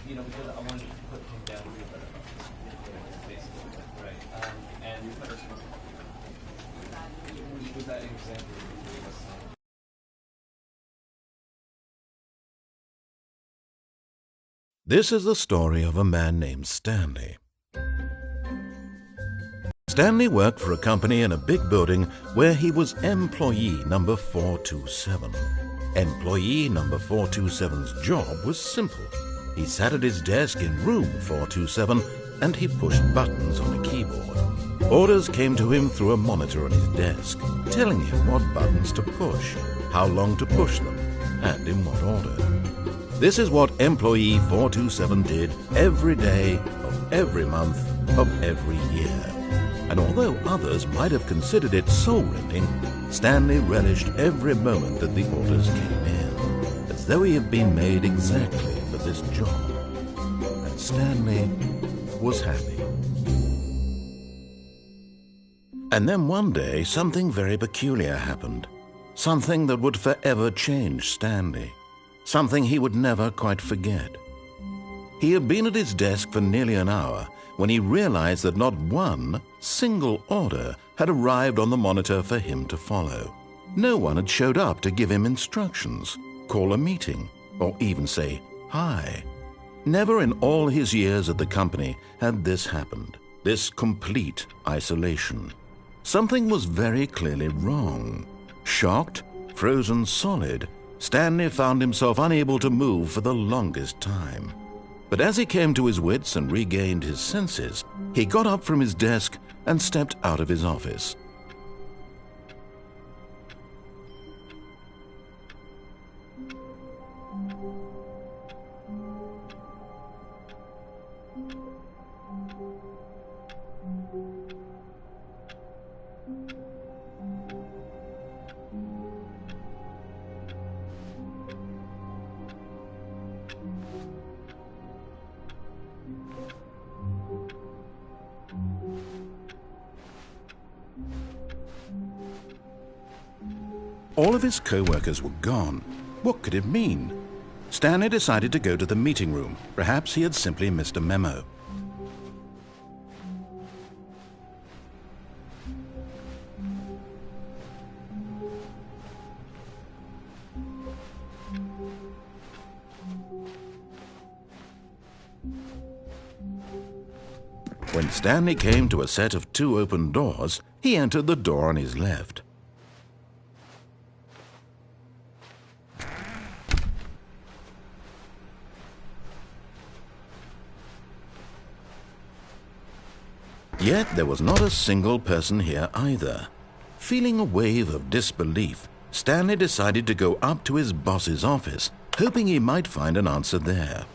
because I wanted to put him down for your better basically, right? And was that example? This is the story of a man named Stanley. Stanley worked for a company in a big building where he was employee number 427. Employee number 427's job was simple. He sat at his desk in room 427 and he pushed buttons on a keyboard. Orders came to him through a monitor on his desk, telling him what buttons to push, how long to push them, and in what order. This is what employee 427 did every day of every month of every year. And although others might have considered it soul-rending, Stanley relished every moment that the orders came in, as though he had been made exactly for this job. And Stanley was happy. And then one day, something very peculiar happened. Something that would forever change Stanley. Something he would never quite forget. He had been at his desk for nearly an hour when he realized that not one single order had arrived on the monitor for him to follow. No one had showed up to give him instructions, call a meeting, or even say hi. Never in all his years at the company had this happened, this complete isolation. Something was very clearly wrong. Shocked, frozen solid, Stanley found himself unable to move for the longest time. But as he came to his wits and regained his senses, he got up from his desk and stepped out of his office. All of his co-workers were gone. What could it mean? Stanley decided to go to the meeting room. Perhaps he had simply missed a memo. When Stanley came to a set of 2 open doors, he entered the door on his left. Yet there was not a single person here either. Feeling a wave of disbelief, Stanley decided to go up to his boss's office, hoping he might find an answer there.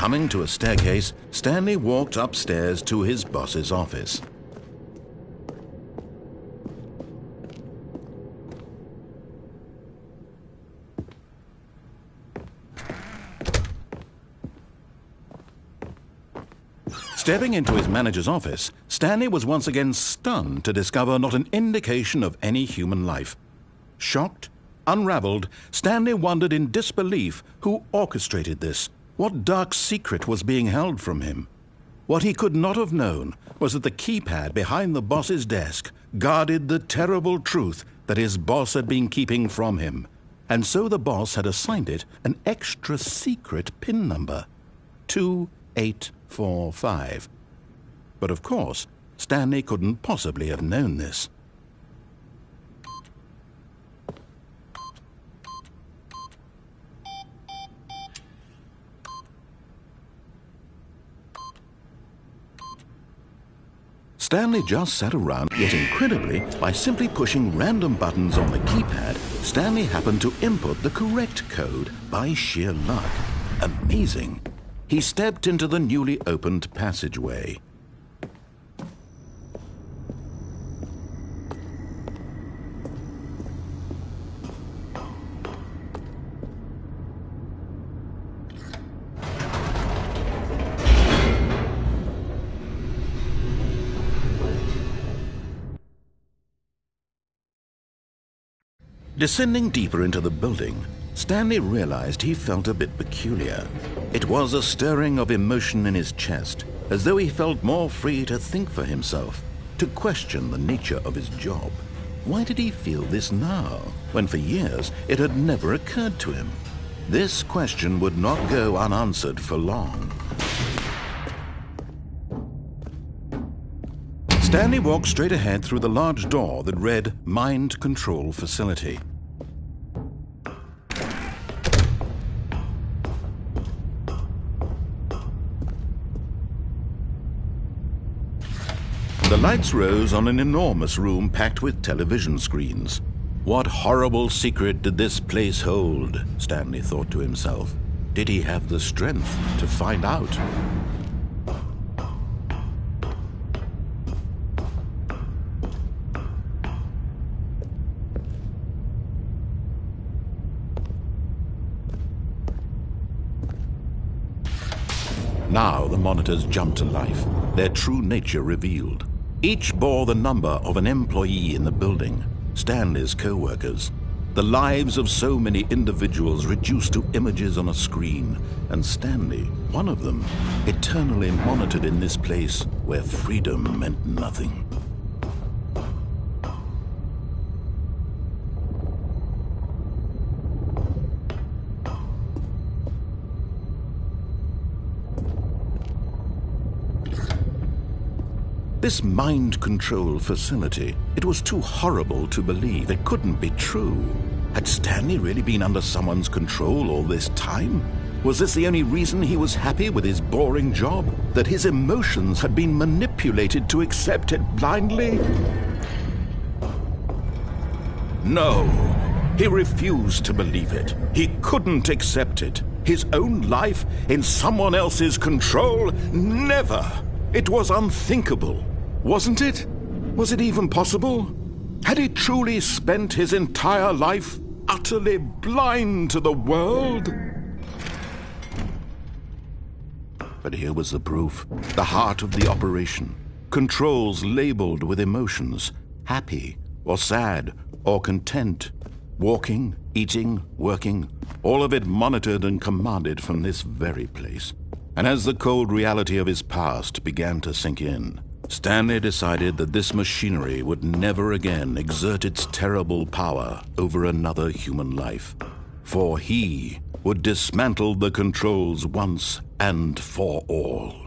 Coming to a staircase, Stanley walked upstairs to his boss's office. Stepping into his manager's office, Stanley was once again stunned to discover not an indication of any human life. Shocked, unraveled, Stanley wondered in disbelief who orchestrated this. What dark secret was being held from him? What he could not have known was that the keypad behind the boss's desk guarded the terrible truth that his boss had been keeping from him. And so the boss had assigned it an extra secret PIN number, 2845. But of course, Stanley couldn't possibly have known this. Stanley just sat around, yet incredibly, by simply pushing random buttons on the keypad, Stanley happened to input the correct code by sheer luck. Amazing. He stepped into the newly opened passageway. Descending deeper into the building, Stanley realized he felt a bit peculiar. It was a stirring of emotion in his chest, as though he felt more free to think for himself, to question the nature of his job. Why did he feel this now, when for years it had never occurred to him? This question would not go unanswered for long. Stanley walked straight ahead through the large door that read Mind Control Facility. The lights rose on an enormous room packed with television screens. What horrible secret did this place hold? Stanley thought to himself. Did he have the strength to find out? Now the monitors jumped to life, their true nature revealed. Each bore the number of an employee in the building, Stanley's co-workers. The lives of so many individuals reduced to images on a screen, and Stanley, one of them, eternally monitored in this place where freedom meant nothing. This mind control facility, it was too horrible to believe. It couldn't be true. Had Stanley really been under someone's control all this time? Was this the only reason he was happy with his boring job? That his emotions had been manipulated to accept it blindly? No, he refused to believe it. He couldn't accept it. His own life in someone else's control? Never! It was unthinkable. Wasn't it? Was it even possible? Had he truly spent his entire life utterly blind to the world? But here was the proof, the heart of the operation. Controls labeled with emotions, happy or sad or content. Walking, eating, working, all of it monitored and commanded from this very place. And as the cold reality of his past began to sink in, Stanley decided that this machinery would never again exert its terrible power over another human life. For he would dismantle the controls once and for all.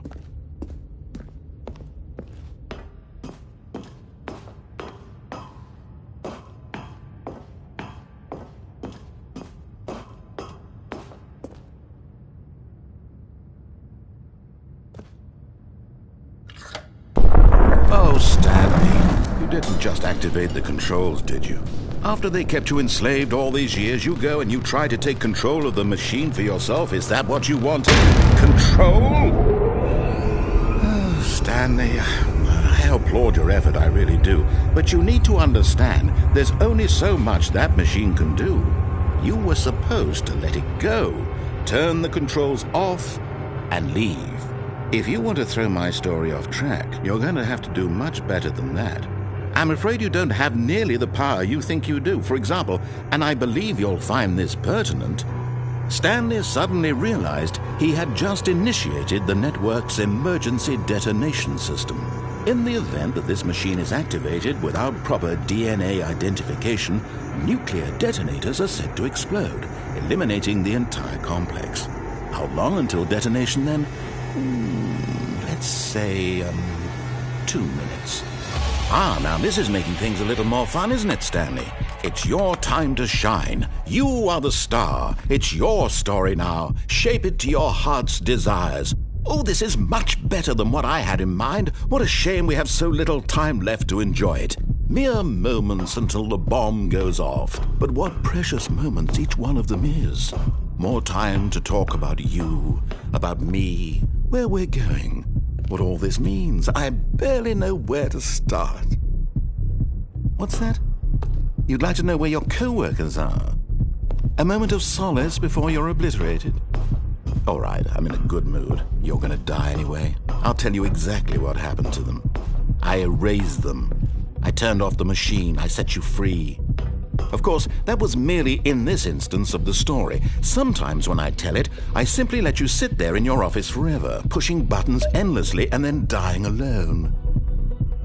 didn't just activate the controls, did you? After they kept you enslaved all these years, you go and you try to take control of the machine for yourself. Is that what you wanted? Control? Oh, Stanley, I applaud your effort, I really do. But you need to understand, there's only so much that machine can do. You were supposed to let it go, turn the controls off, and leave. If you want to throw my story off track, you're going to have to do much better than that. I'm afraid you don't have nearly the power you think you do. For example, and I believe you'll find this pertinent, Stanley suddenly realized he had just initiated the network's emergency detonation system. In the event that this machine is activated without proper DNA identification, nuclear detonators are set to explode, eliminating the entire complex. How long until detonation then? Let's say, 2 minutes. Ah, now this is making things a little more fun, isn't it, Stanley? It's your time to shine. You are the star. It's your story now. Shape it to your heart's desires. Oh, this is much better than what I had in mind. What a shame we have so little time left to enjoy it. Mere moments until the bomb goes off. But what precious moments each one of them is. More time to talk about you, about me, where we're going, what all this means. I barely know where to start. What's that? You'd like to know where your co-workers are? A moment of solace before you're obliterated? All right, I'm in a good mood. You're going to die anyway. I'll tell you exactly what happened to them. I erased them. I turned off the machine. I set you free. Of course, that was merely in this instance of the story. Sometimes when I tell it, I simply let you sit there in your office forever, pushing buttons endlessly and then dying alone.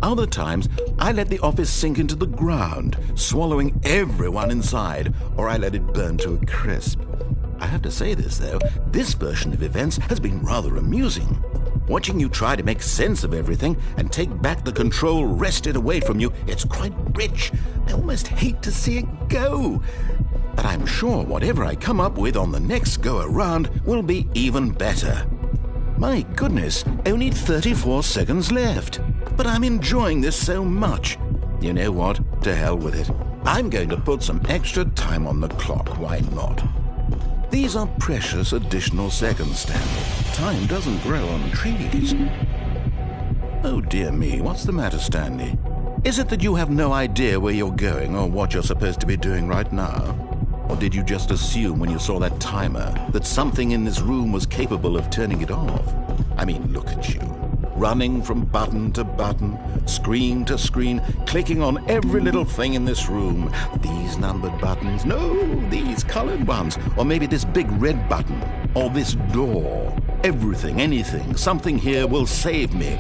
Other times, I let the office sink into the ground, swallowing everyone inside, or I let it burn to a crisp. I have to say this, though, this version of events has been rather amusing. Watching you try to make sense of everything and take back the control wrested away from you, it's quite rich. I almost hate to see it go. But I'm sure whatever I come up with on the next go-around will be even better. My goodness, only 34 seconds left. But I'm enjoying this so much. You know what? To hell with it. I'm going to put some extra time on the clock. Why not? These are precious additional seconds, Stanley. Time doesn't grow on trees. Oh dear me, what's the matter, Stanley? Is it that you have no idea where you're going or what you're supposed to be doing right now? Or did you just assume when you saw that timer that something in this room was capable of turning it off? I mean, look at you. Running from button to button, screen to screen, clicking on every little thing in this room. These numbered buttons, no, these colored ones, or maybe this big red button, or this door. Everything, anything, something here will save me.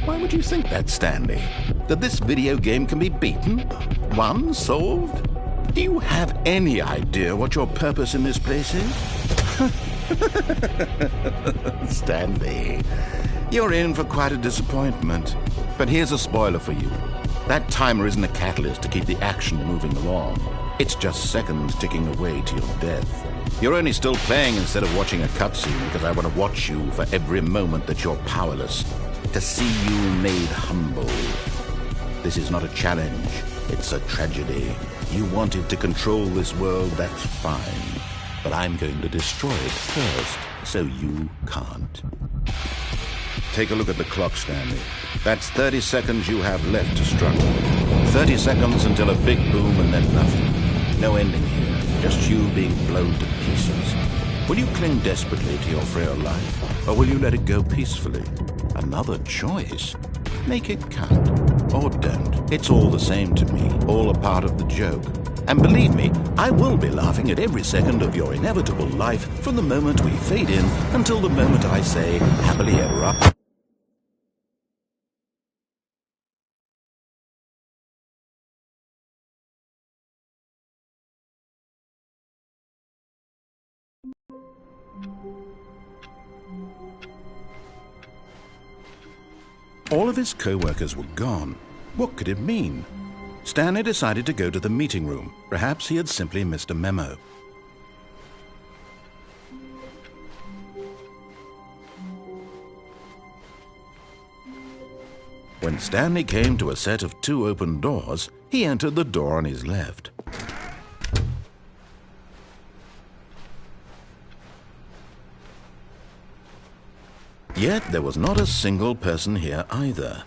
Why would you think that, Stanley? That this video game can be beaten? Won? Solved? Do you have any idea what your purpose in this place is? Stanley, you're in for quite a disappointment. But here's a spoiler for you. That timer isn't a catalyst to keep the action moving along. It's just seconds ticking away to your death. You're only still playing instead of watching a cutscene because I want to watch you for every moment that you're powerless. To see you made humble. This is not a challenge. It's a tragedy. You wanted to control this world, that's fine. But I'm going to destroy it first, so you can't. Take a look at the clock, Stanley. That's 30 seconds you have left to struggle. 30 seconds until a big boom and then nothing. No ending here, just you being blown to pieces. Will you cling desperately to your frail life, or will you let it go peacefully? Another choice. Make it count. Or don't. It's all the same to me, all a part of the joke. And believe me, I will be laughing at every second of your inevitable life from the moment we fade in until the moment I say, happily ever after. All of his co-workers were gone. What could it mean? Stanley decided to go to the meeting room. Perhaps he had simply missed a memo. When Stanley came to a set of 2 open doors, he entered the door on his left. Yet there was not a single person here either.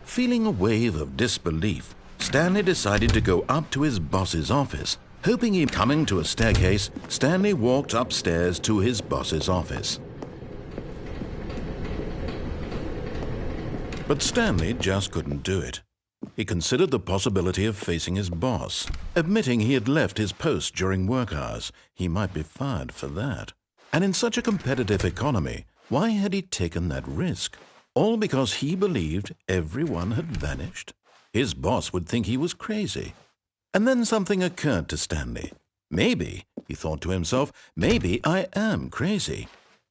Feeling a wave of disbelief, Stanley decided to go up to his boss's office. Hoping he coming to a staircase, Stanley walked upstairs to his boss's office. But Stanley just couldn't do it. He considered the possibility of facing his boss. Admitting he had left his post during work hours, he might be fired for that. And in such a competitive economy, why had he taken that risk? All because he believed everyone had vanished? His boss would think he was crazy. And then something occurred to Stanley. Maybe, he thought to himself, maybe I am crazy.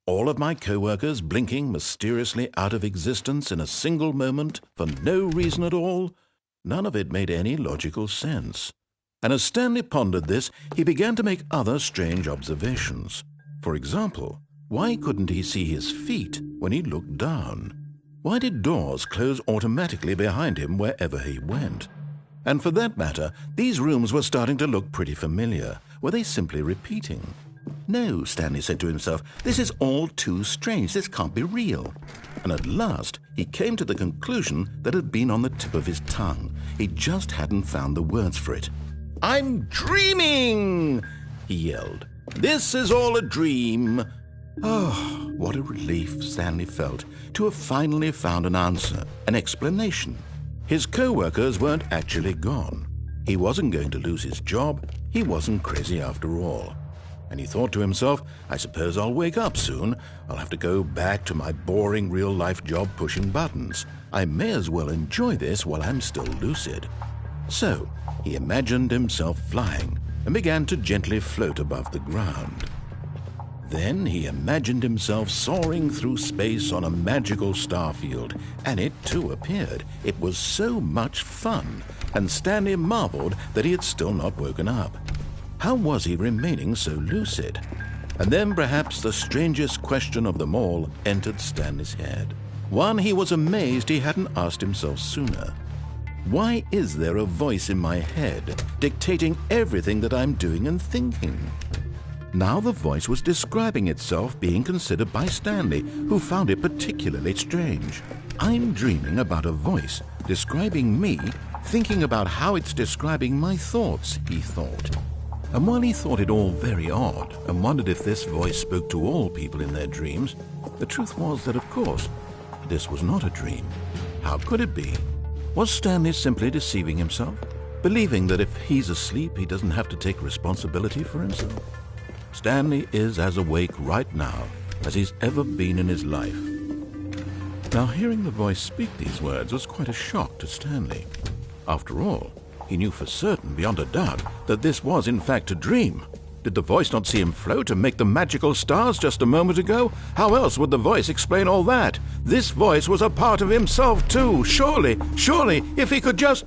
All of my co-workers blinking mysteriously out of existence in a single moment for no reason at all? None of it made any logical sense. And as Stanley pondered this, he began to make other strange observations. For example, why couldn't he see his feet when he looked down? Why did doors close automatically behind him wherever he went? And for that matter, these rooms were starting to look pretty familiar. Were they simply repeating? No, Stanley said to himself, this is all too strange. This can't be real. And at last, he came to the conclusion that had been on the tip of his tongue. He just hadn't found the words for it. "I'm dreaming!" he yelled. "This is all a dream." Oh, what a relief Stanley felt to have finally found an answer, an explanation. His co-workers weren't actually gone. He wasn't going to lose his job. He wasn't crazy after all. And he thought to himself, I suppose I'll wake up soon. I'll have to go back to my boring real-life job pushing buttons. I may as well enjoy this while I'm still lucid. So he imagined himself flying and began to gently float above the ground. Then he imagined himself soaring through space on a magical starfield, and it too appeared. It was so much fun, and Stanley marveled that he had still not woken up. How was he remaining so lucid? And then perhaps the strangest question of them all entered Stanley's head. One he was amazed he hadn't asked himself sooner. Why is there a voice in my head dictating everything that I'm doing and thinking? Now the voice was describing itself being considered by Stanley, who found it particularly strange. I'm dreaming about a voice describing me, thinking about how it's describing my thoughts, he thought. And while he thought it all very odd and wondered if this voice spoke to all people in their dreams, the truth was that, of course, this was not a dream. How could it be? Was Stanley simply deceiving himself, believing that if he's asleep, he doesn't have to take responsibility for himself? Stanley is as awake right now as he's ever been in his life. Now, hearing the voice speak these words was quite a shock to Stanley. After all, he knew for certain, beyond a doubt, that this was in fact a dream. Did the voice not see him float and make the magical stars just a moment ago? How else would the voice explain all that? This voice was a part of himself too. Surely, if he could just...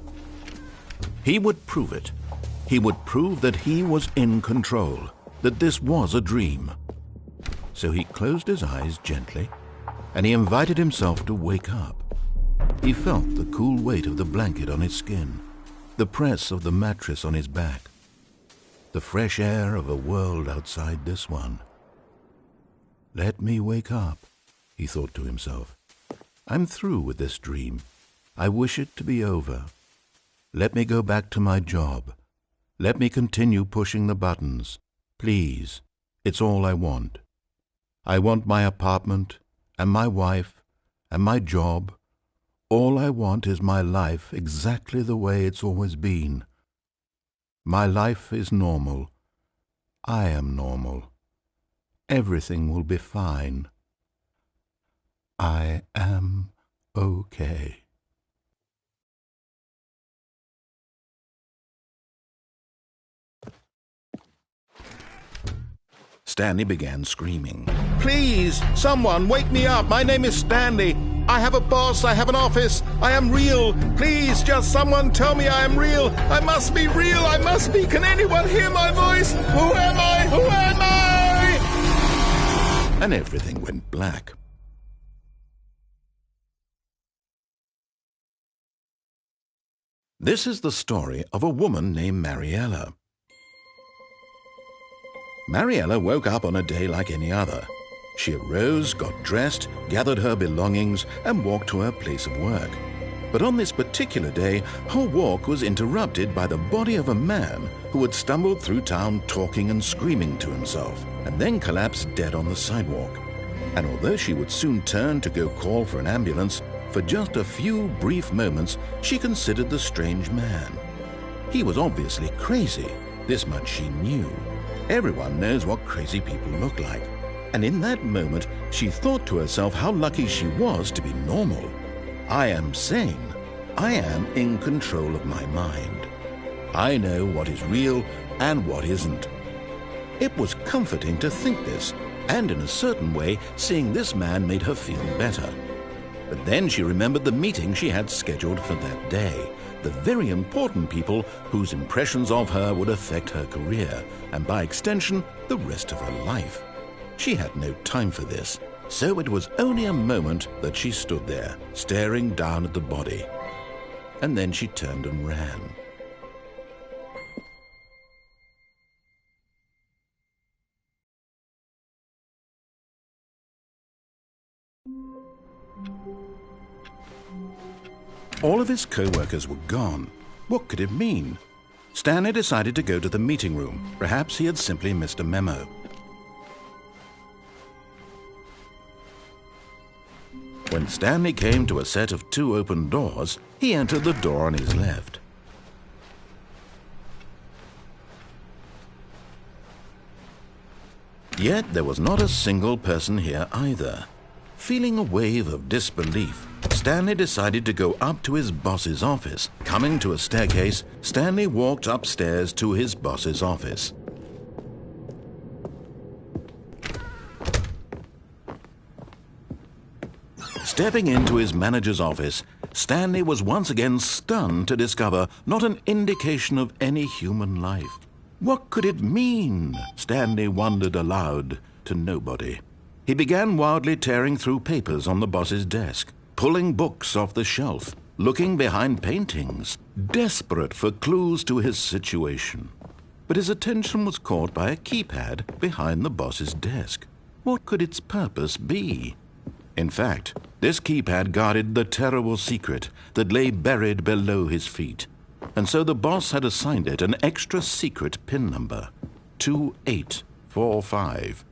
He would prove it. He would prove that he was in control, that this was a dream. So he closed his eyes gently, and he invited himself to wake up. He felt the cool weight of the blanket on his skin, the press of the mattress on his back, the fresh air of a world outside this one. Let me wake up, he thought to himself. I'm through with this dream. I wish it to be over. Let me go back to my job. Let me continue pushing the buttons. Please, it's all I want. I want my apartment and my wife and my job. All I want is my life exactly the way it's always been. My life is normal. I am normal. Everything will be fine. I am okay. Stanley began screaming. Please, someone, wake me up. My name is Stanley. I have a boss. I have an office. I am real. Please, just someone tell me I am real. I must be real. I must be. Can anyone hear my voice? Who am I? Who am I? And everything went black. This is the story of a woman named Mariella. Mariella woke up on a day like any other. She arose, got dressed, gathered her belongings, and walked to her place of work. But on this particular day, her walk was interrupted by the body of a man who had stumbled through town talking and screaming to himself, and then collapsed dead on the sidewalk. And although she would soon turn to go call for an ambulance, for just a few brief moments she considered the strange man. He was obviously crazy, this much she knew. Everyone knows what crazy people look like. And in that moment, she thought to herself how lucky she was to be normal. I am sane. I am in control of my mind. I know what is real and what isn't. It was comforting to think this, and in a certain way, seeing this man made her feel better. But then she remembered the meeting she had scheduled for that day, the very important people whose impressions of her would affect her career, and by extension, the rest of her life. She had no time for this, so it was only a moment that she stood there, staring down at the body. And then she turned and ran. All of his co-workers were gone. What could it mean? Stanley decided to go to the meeting room. Perhaps he had simply missed a memo. When Stanley came to a set of 2 open doors, he entered the door on his left. Yet there was not a single person here either. Feeling a wave of disbelief, Stanley decided to go up to his boss's office. Coming to a staircase, Stanley walked upstairs to his boss's office. Stepping into his manager's office, Stanley was once again stunned to discover not an indication of any human life. What could it mean? Stanley wondered aloud to nobody. He began wildly tearing through papers on the boss's desk, pulling books off the shelf, looking behind paintings, desperate for clues to his situation. But his attention was caught by a keypad behind the boss's desk. What could its purpose be? In fact, this keypad guarded the terrible secret that lay buried below his feet. And so the boss had assigned it an extra secret PIN number, 2845.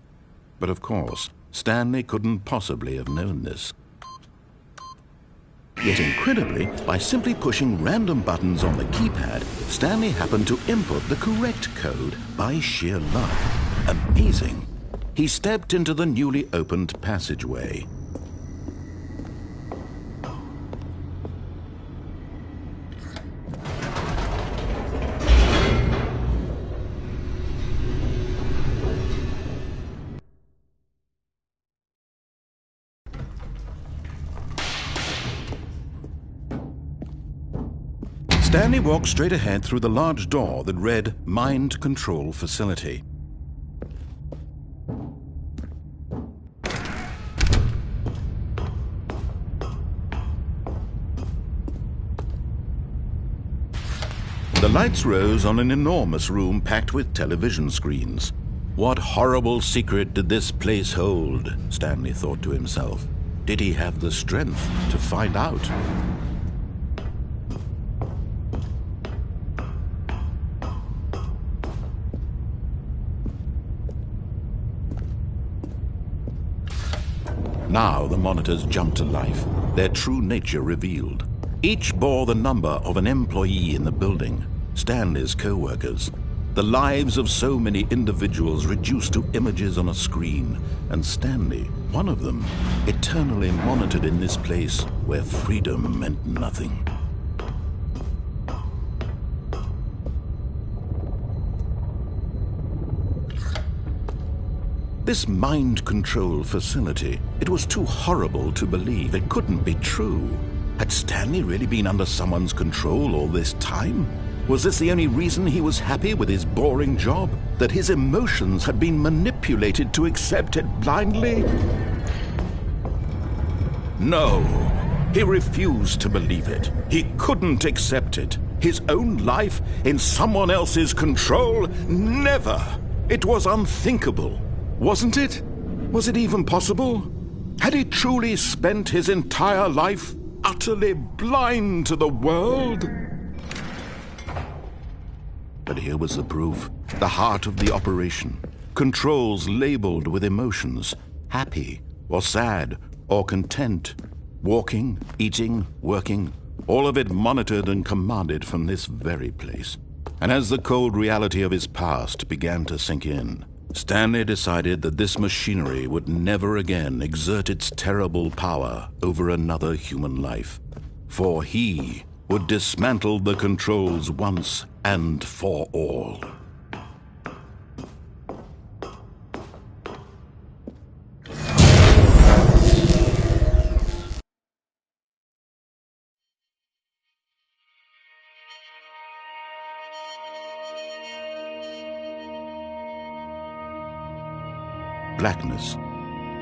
But of course, Stanley couldn't possibly have known this. Yet incredibly, by simply pushing random buttons on the keypad, Stanley happened to input the correct code by sheer luck. Amazing. He stepped into the newly opened passageway. Stanley walked straight ahead through the large door that read Mind Control Facility. The lights rose on an enormous room packed with television screens. What horrible secret did this place hold? Stanley thought to himself. Did he have the strength to find out? Now the monitors jumped to life, their true nature revealed. Each bore the number of an employee in the building, Stanley's co-workers. The lives of so many individuals reduced to images on a screen, and Stanley, one of them, eternally monitored in this place where freedom meant nothing. This mind control facility, it was too horrible to believe. It couldn't be true. Had Stanley really been under someone's control all this time? Was this the only reason he was happy with his boring job? That his emotions had been manipulated to accept it blindly? No, he refused to believe it. He couldn't accept it. His own life in someone else's control? Never! It was unthinkable, wasn't it? Was it even possible? Had he truly spent his entire life utterly blind to the world? But here was the proof. The heart of the operation. Controls labeled with emotions. Happy or sad or content. Walking, eating, working. All of it monitored and commanded from this very place. And as the cold reality of his past began to sink in, Stanley decided that this machinery would never again exert its terrible power over another human life. For he would dismantle the controls once and for all. Blackness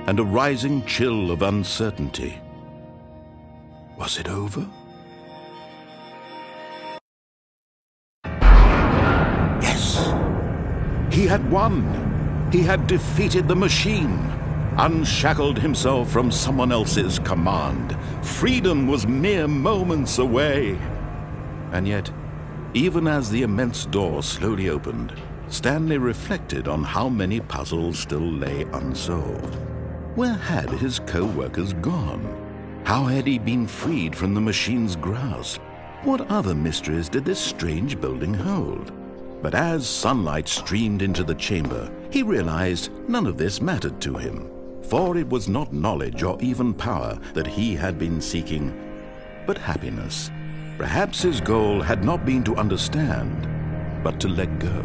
and a rising chill of uncertainty. Was it over? Yes! He had won! He had defeated the machine, unshackled himself from someone else's command. Freedom was mere moments away. And yet, even as the immense door slowly opened, Stanley reflected on how many puzzles still lay unsolved. Where had his co-workers gone? How had he been freed from the machine's grasp? What other mysteries did this strange building hold? But as sunlight streamed into the chamber, he realized none of this mattered to him, for it was not knowledge or even power that he had been seeking, but happiness. Perhaps his goal had not been to understand, but to let go.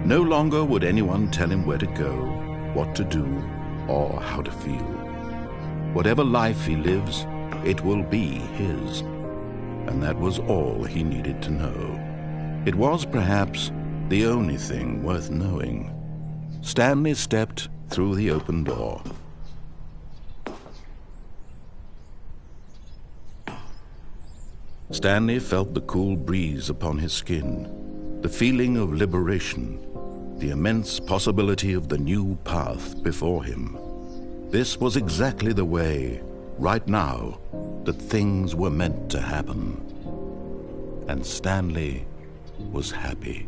No longer would anyone tell him where to go, what to do, or how to feel. Whatever life he lives, it will be his. And that was all he needed to know. It was perhaps the only thing worth knowing. Stanley stepped through the open door. Stanley felt the cool breeze upon his skin, the feeling of liberation, the immense possibility of the new path before him. This was exactly the way, right now, that things were meant to happen. And Stanley was happy.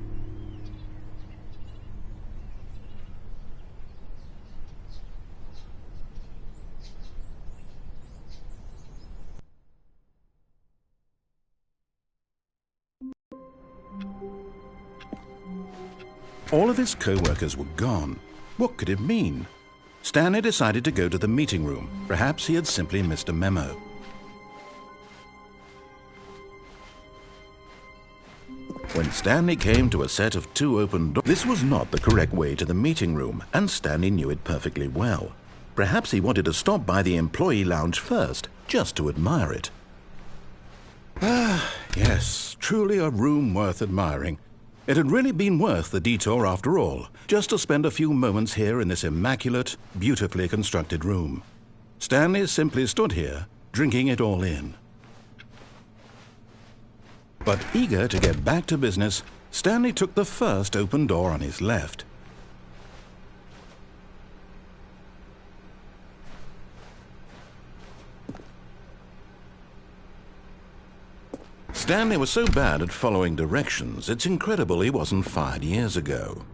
All of his co-workers were gone. What could it mean? Stanley decided to go to the meeting room. Perhaps he had simply missed a memo. When Stanley came to a set of 2 open doors, this was not the correct way to the meeting room, and Stanley knew it perfectly well. Perhaps he wanted to stop by the employee lounge first, just to admire it. Ah, yes, truly a room worth admiring. It had really been worth the detour after all, just to spend a few moments here in this immaculate, beautifully constructed room. Stanley simply stood here, drinking it all in. But eager to get back to business, Stanley took the first open door on his left. Stanley was so bad at following directions, it's incredible he wasn't fired years ago.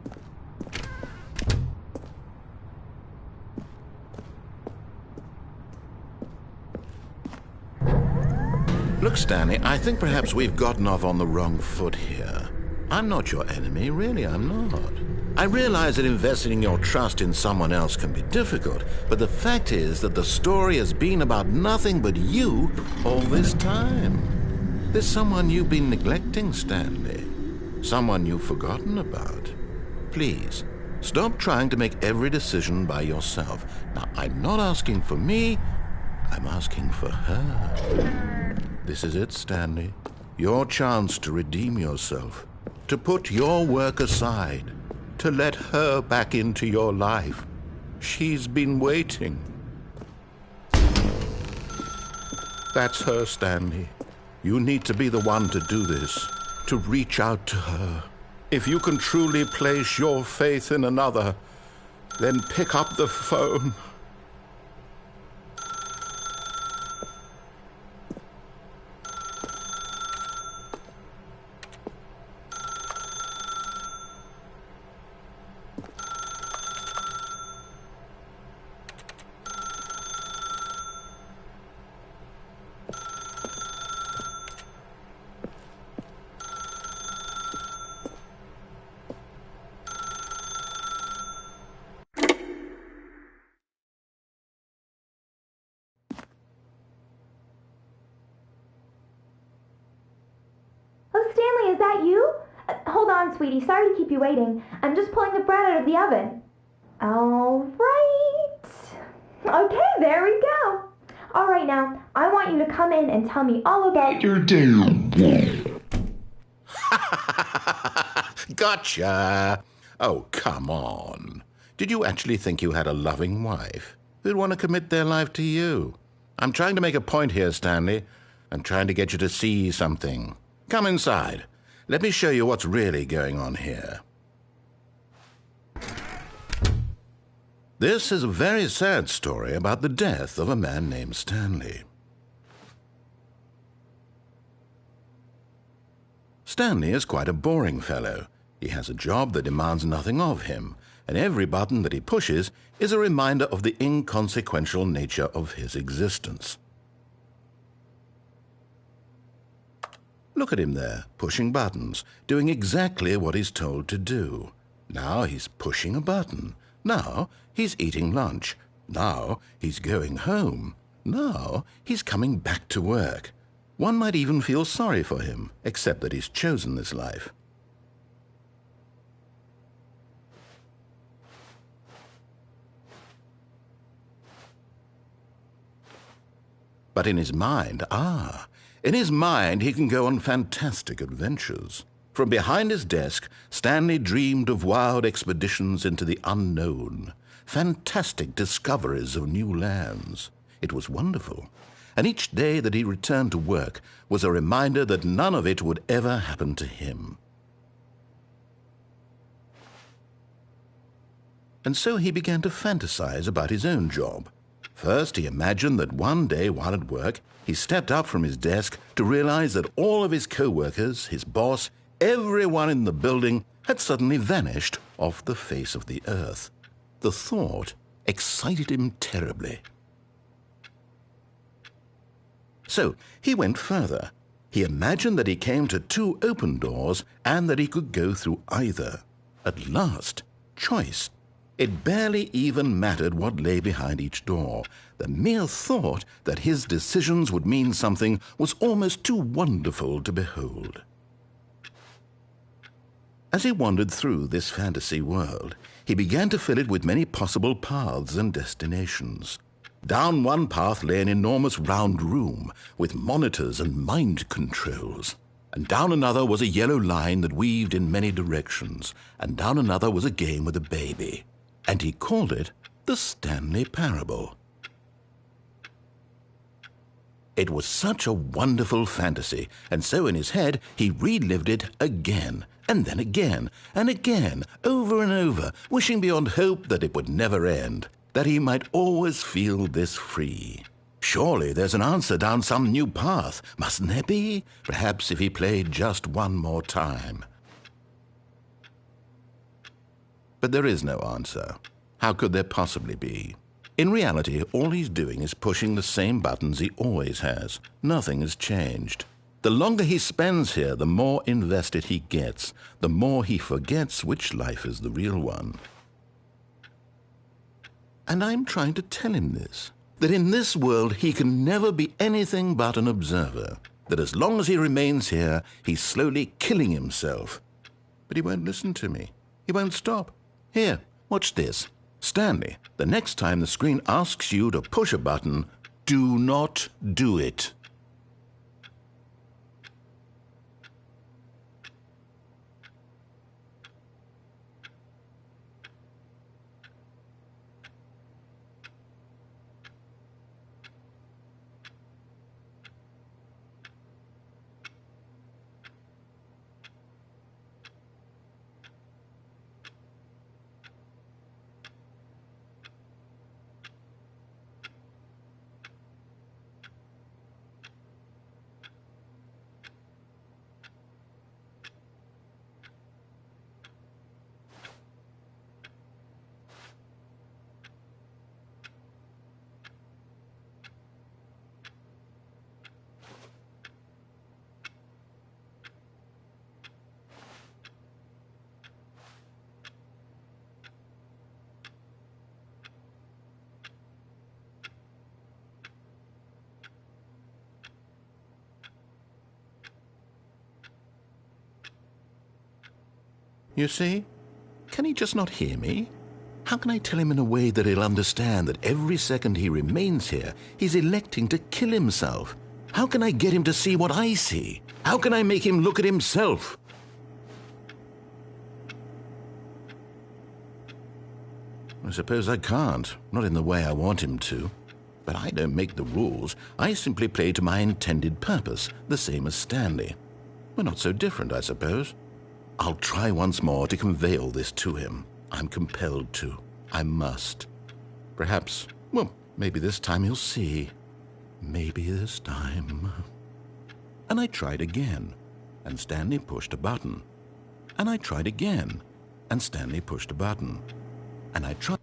Look, Stanley, I think perhaps we've gotten off on the wrong foot here. I'm not your enemy, really, I'm not. I realize that investing your trust in someone else can be difficult, but the fact is that the story has been about nothing but you all this time. There's someone you've been neglecting, Stanley. Someone you've forgotten about. Please, stop trying to make every decision by yourself. Now, I'm not asking for me, I'm asking for her. This is it, Stanley. Your chance to redeem yourself, to put your work aside, to let her back into your life. She's been waiting. That's her, Stanley. You need to be the one to do this, to reach out to her. If you can truly place your faith in another, then pick up the phone. Oh, Stanley, is that you? Hold on, sweetie. Sorry to keep you waiting. I'm just pulling the bread out of the oven. All right. Okay, there we go. All right, now, I want you to come in and tell me all about your day. Gotcha! Oh, come on. Did you actually think you had a loving wife who'd want to commit their life to you? I'm trying to make a point here, Stanley. I'm trying to get you to see something. Come inside. Let me show you what's really going on here. This is a very sad story about the death of a man named Stanley. Stanley is quite a boring fellow. He has a job that demands nothing of him, and every button that he pushes is a reminder of the inconsequential nature of his existence. Look at him there, pushing buttons, doing exactly what he's told to do. Now he's pushing a button. Now he's eating lunch. Now he's going home. Now he's coming back to work. One might even feel sorry for him, except that he's chosen this life. But in his mind, in his mind he can go on fantastic adventures. From behind his desk, Stanley dreamed of wild expeditions into the unknown, fantastic discoveries of new lands. It was wonderful, and each day that he returned to work was a reminder that none of it would ever happen to him. And so he began to fantasize about his own job. First, he imagined that one day while at work, he stepped up from his desk to realize that all of his co-workers, his boss, everyone in the building had suddenly vanished off the face of the earth. The thought excited him terribly. So he went further. He imagined that he came to two open doors and that he could go through either. At last, choice. It barely even mattered what lay behind each door. The mere thought that his decisions would mean something was almost too wonderful to behold. As he wandered through this fantasy world, he began to fill it with many possible paths and destinations. Down one path lay an enormous round room with monitors and mind controls. And down another was a yellow line that weaved in many directions. And down another was a game with a baby. And he called it the Stanley Parable. It was such a wonderful fantasy, and so in his head he relived it again, and then again, and again, over and over, wishing beyond hope that it would never end, that he might always feel this free. Surely there's an answer down some new path, mustn't there be? Perhaps if he played just one more time. But there is no answer. How could there possibly be? In reality, all he's doing is pushing the same buttons he always has. Nothing has changed. The longer he spends here, the more invested he gets, the more he forgets which life is the real one. And I'm trying to tell him this, that in this world he can never be anything but an observer, that as long as he remains here, he's slowly killing himself. But he won't listen to me. He won't stop. Here, watch this. Stanley, the next time the screen asks you to push a button, do not do it. You see? Can he just not hear me? How can I tell him in a way that he'll understand that every second he remains here, he's electing to kill himself? How can I get him to see what I see? How can I make him look at himself? I suppose I can't, not in the way I want him to. But I don't make the rules. I simply play to my intended purpose, the same as Stanley. We're not so different, I suppose. I'll try once more to convey all this to him. I'm compelled to. I must. Perhaps, well, maybe this time he'll see. Maybe this time. And I tried again, and Stanley pushed a button. And I tried again, and Stanley pushed a button. And I tried